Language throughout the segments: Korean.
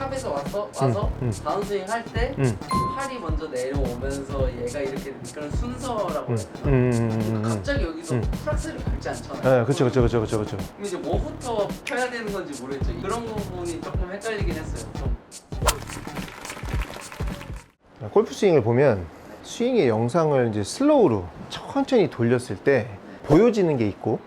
탑에서 와서 다운스윙 할 때 팔이 먼저 내려오면서 얘가 이렇게 그런 순서라고 해야 되나? 갑자기 여기서 프락스를 밟지 않잖아요. 네, 그쵸. 그럼 이제 뭐부터 펴야 되는 건지 모르겠죠. 그런 부분이 조금 헷갈리긴 했어요. 좀. 골프 스윙을 보면 스윙의 영상을 이제 슬로우로 천천히 돌렸을 때 보여지는 게 있고,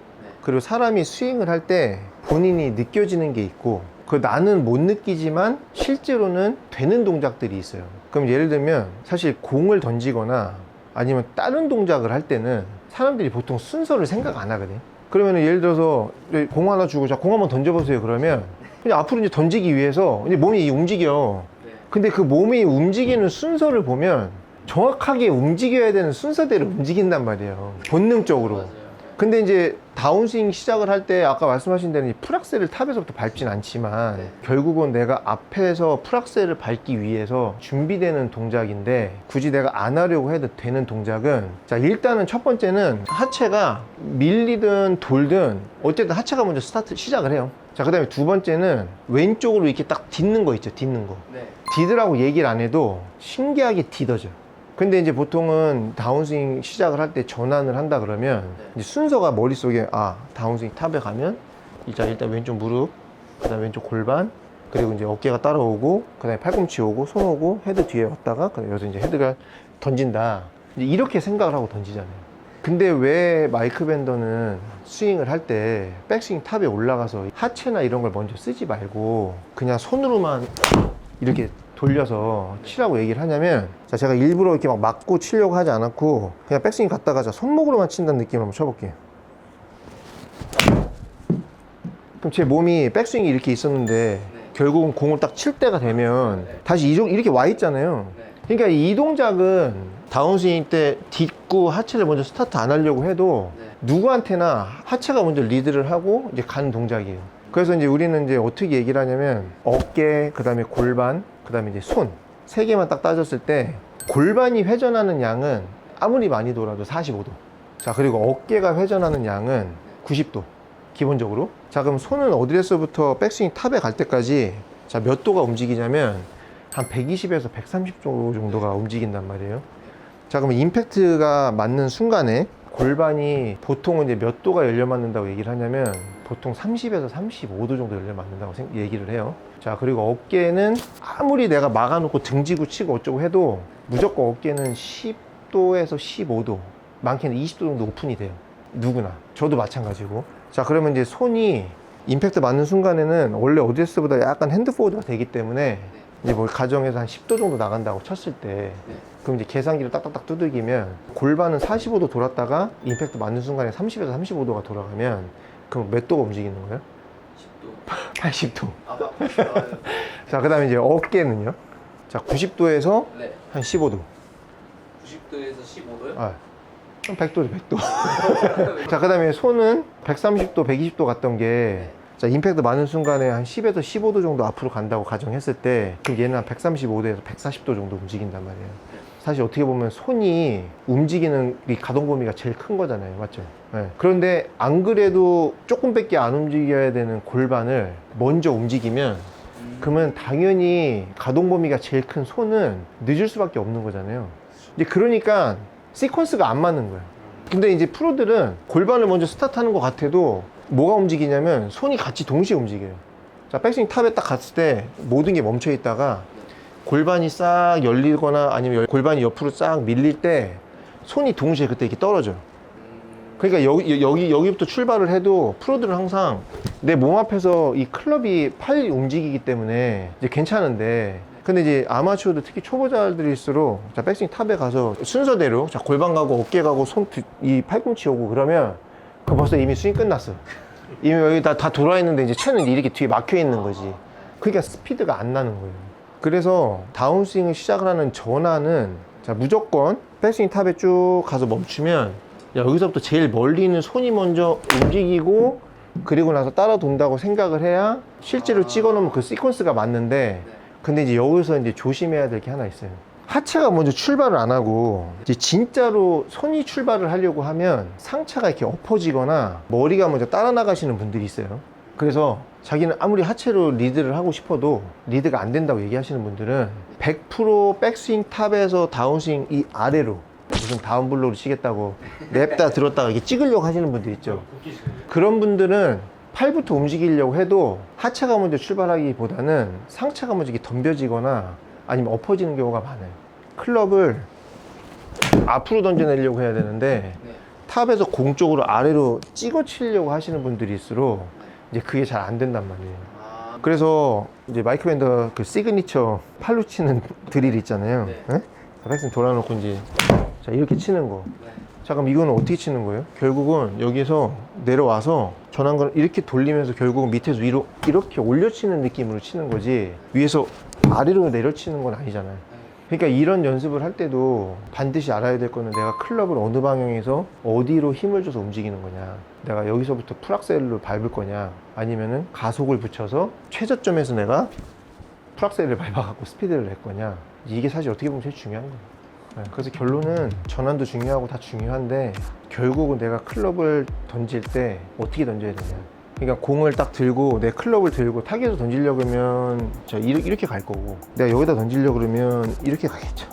그리고 사람이 스윙을 할 때 본인이 느껴지는 게 있고, 그 나는 못 느끼지만 실제로는 되는 동작들이 있어요. 그럼 예를 들면 사실 공을 던지거나 아니면 다른 동작을 할 때는 사람들이 보통 순서를 생각 안 하거든요. 그러면 예를 들어서 공 하나 주고 자, 공 한번 던져보세요 그러면 그냥 앞으로 이제 던지기 위해서 이제 몸이 움직여. 근데 그 몸이 움직이는 순서를 보면 정확하게 움직여야 되는 순서대로 움직인단 말이에요, 본능적으로. 맞아요. 근데 이제 다운스윙 시작을 할 때 아까 말씀하신 대로 풀악셀을 탑에서부터 밟진 않지만 결국은 내가 앞에서 풀악셀을 밟기 위해서 준비되는 동작인데, 굳이 내가 안 하려고 해도 되는 동작은, 자 일단은 첫 번째는 하체가 밀리든 돌든 어쨌든 하체가 먼저 시작을 해요. 자, 그 다음에 두 번째는 왼쪽으로 이렇게 딱 딛는 거 있죠, 딛는 거. 디드라고 얘기를 안 해도 신기하게 디더져. 근데 이제 보통은 다운스윙 시작을 할 때 전환을 한다 그러면 이제 순서가 머릿속에, 아 다운스윙 탑에 가면 일단 왼쪽 무릎, 그 다음에 왼쪽 골반, 그리고 이제 어깨가 따라오고, 그 다음에 팔꿈치 오고 손 오고 헤드 뒤에 왔다가 여기서 이제 헤드가 던진다, 이제 이렇게 생각을 하고 던지잖아요. 근데 왜 마이크 밴더는 스윙을 할 때 백스윙 탑에 올라가서 하체나 이런 걸 먼저 쓰지 말고 그냥 손으로만 이렇게 돌려서 치라고 얘기를 하냐면, 자 제가 일부러 이렇게 막 맞고 치려고 하지 않았고 그냥 백스윙 갔다가 자 손목으로만 친다는 느낌으로 한번 쳐볼게요. 그럼 제 몸이 백스윙이 이렇게 있었는데 결국은 공을 딱 칠 때가 되면 다시 이렇게 와 있잖아요. 그러니까 이 동작은 다운스윙 때 딛고 하체를 먼저 스타트 안 하려고 해도 누구한테나 하체가 먼저 리드를 하고 이제 가는 동작이에요. 그래서 이제 우리는 이제 어떻게 얘기를 하냐면 어깨, 그 다음에 골반, 그 다음에 이제 손, 세 개만 딱 따졌을 때 골반이 회전하는 양은 아무리 많이 돌아도 45도. 자, 그리고 어깨가 회전하는 양은 90도 기본적으로. 자, 그럼 손은 어디에서부터 백스윙 탑에 갈 때까지 자 몇 도가 움직이냐면 한 120에서 130도 정도가 움직인단 말이에요. 자, 그러면 임팩트가 맞는 순간에 골반이 보통은 이제 몇 도가 열려 맞는다고 얘기를 하냐면 보통 30에서 35도 정도 열려 맞는다고 얘기를 해요. 자, 그리고 어깨는 아무리 내가 막아놓고 등지고 치고 어쩌고 해도 무조건 어깨는 10도에서 15도, 많게는 20도 정도 오픈이 돼요. 누구나. 저도 마찬가지고. 자, 그러면 이제 손이 임팩트 맞는 순간에는 원래 어드레스보다 약간 핸드포워드가 되기 때문에 이제 뭐 가정에서 한 10도 정도 나간다고 쳤을 때 그럼 이제 계산기를 딱딱딱 두들기면 골반은 45도 돌았다가 임팩트 맞는 순간에 30에서 35도가 돌아가면 그럼 몇 도가 움직이는 거예요? 10도. 80도. 자, 그 다음에 이제 어깨는요? 자, 90도에서 한 15도. 90도에서 15도요? 아, 100도죠, 100도. 자, 그 다음에 손은 130도, 120도 갔던 게 자, 임팩트 많은 순간에 한 10에서 15도 정도 앞으로 간다고 가정했을 때 그럼 얘는 한 135도에서 140도 정도 움직인단 말이에요. 사실 어떻게 보면 손이 움직이는 이 가동 범위가 제일 큰 거잖아요, 맞죠? 네. 그런데 안 그래도 조금밖에 안 움직여야 되는 골반을 먼저 움직이면 그러면 당연히 가동 범위가 제일 큰 손은 늦을 수밖에 없는 거잖아요. 이제 그러니까 시퀀스가 안 맞는 거예요. 근데 이제 프로들은 골반을 먼저 스타트하는 것 같아도 뭐가 움직이냐면 손이 같이 동시에 움직여요. 자, 백스윙 탑에 딱 갔을 때 모든 게 멈춰 있다가 골반이 싹 열리거나 아니면 골반이 옆으로 싹 밀릴 때 손이 동시에 그때 이렇게 떨어져요. 그러니까 여기부터 출발을 해도 프로들은 항상 내 몸 앞에서 이 클럽이 팔이 움직이기 때문에 이제 괜찮은데, 근데 이제 아마추어들 특히 초보자들일수록 자, 백스윙 탑에 가서 순서대로 자, 골반 가고 어깨 가고 손, 이 팔꿈치 오고 그러면 그 벌써 이미 스윙 끝났어. 이미 여기 다 돌아 있는데 이제 채는 이렇게 뒤에 막혀 있는 거지. 그러니까 스피드가 안 나는 거예요. 그래서 다운스윙을 시작을 하는 전환은 자, 무조건 백스윙 탑에 쭉 가서 멈추면 여기서부터 제일 멀리 있는 손이 먼저 움직이고 그리고 나서 따라 돈다고 생각을 해야 실제로 찍어 놓으면 그 시퀀스가 맞는데, 근데 이제 여기서 이제 조심해야 될 게 하나 있어요. 하체가 먼저 출발을 안 하고 이제 진짜로 손이 출발을 하려고 하면 상체가 이렇게 엎어지거나 머리가 먼저 따라 나가시는 분들이 있어요. 그래서 자기는 아무리 하체로 리드를 하고 싶어도 리드가 안 된다고 얘기하시는 분들은 100% 백스윙 탑에서 다운스윙 이 아래로 무슨 다운블로우를 치겠다고 냅다 들었다가 이렇게 찍으려고 하시는 분들 있죠. 그런 분들은 팔부터 움직이려고 해도 하체가 먼저 출발하기보다는 상체가 먼저 이렇게 덤벼지거나 아니면 엎어지는 경우가 많아요. 클럽을 앞으로 던져내려고 해야 되는데 네. 탑에서 공 쪽으로 아래로 찍어 치려고 하시는 분들일수록 이제 그게 잘 안 된단 말이에요. 아, 그래서 이제 마이크 밴더 그 시그니처 팔로 치는 드릴 있잖아요. 네. 네? 자, 백스윙 돌아놓고 이제 자 이렇게 치는 거. 네. 자 그럼 이거는 어떻게 치는 거예요? 결국은 여기서 내려와서 전환근을 이렇게 돌리면서 결국은 밑에서 위로 이렇게 올려치는 느낌으로 치는 거지 위에서 아래로 내려치는 건 아니잖아요. 그러니까 이런 연습을 할 때도 반드시 알아야 될 거는 내가 클럽을 어느 방향에서 어디로 힘을 줘서 움직이는 거냐, 내가 여기서부터 풀악셀로 밟을 거냐 아니면은 가속을 붙여서 최저점에서 내가 풀악셀을 밟아갖고 스피드를 낼 거냐, 이게 사실 어떻게 보면 제일 중요한 거예요. 네, 그래서 결론은 전환도 중요하고 다 중요한데 결국은 내가 클럽을 던질 때 어떻게 던져야 되냐, 그러니까 공을 딱 들고 내 클럽을 들고 타겟에서 던지려고 하면 자 이렇게 갈 거고 내가 여기다 던지려고 그러면 이렇게 가겠죠.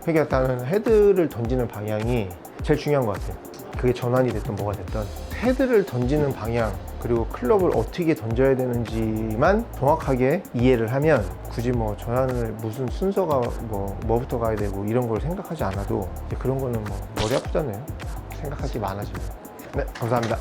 그러니까 나는 헤드를 던지는 방향이 제일 중요한 것 같아요. 그게 전환이 됐든 뭐가 됐든 헤드를 던지는 방향 그리고 클럽을 어떻게 던져야 되는지만 정확하게 이해를 하면 굳이 뭐 전환을 무슨 순서가 뭐부터 가야 되고 이런 걸 생각하지 않아도 그런 거는 뭐 머리 아프잖아요. 생각할 게 많아지면. 네, 감사합니다.